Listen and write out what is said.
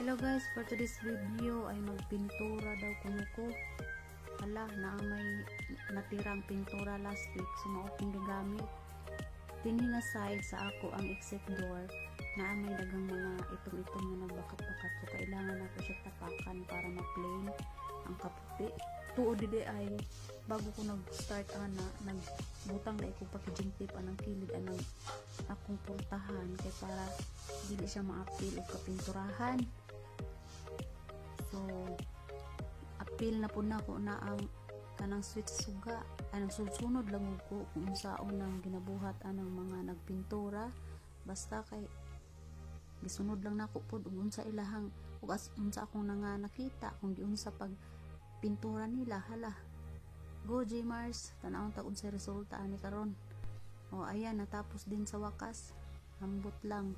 Hello guys, for today's video ay magpintura daw kuno ko. Hala, na may natirang pintura last week, so mauping gagamit. Tininga side sa ako ang exit door na may dagang mga itong na nagbakat-bakat, so kailangan ako siya tapakan para ma-plain ang kaputi. Tuod dide ay bago ko nag-start nagbutang na ako packaging tape anang kilid anang akong purtahan kay para dili siya ma-appeal o kapinturahan. So appeal na po na ko na ang kanang switch suga anang sunod lang ko kung saon nang ginabuhat anang mga nagpintura, basta kay gisunod lang nako pod unsa ilahang ug unsa akong nakita kung giunsa pag pintura nila. Hala, go J Mars, tanawon ta unsa resulta ani karon. O ayan, natapos din sa wakas, hambot lang.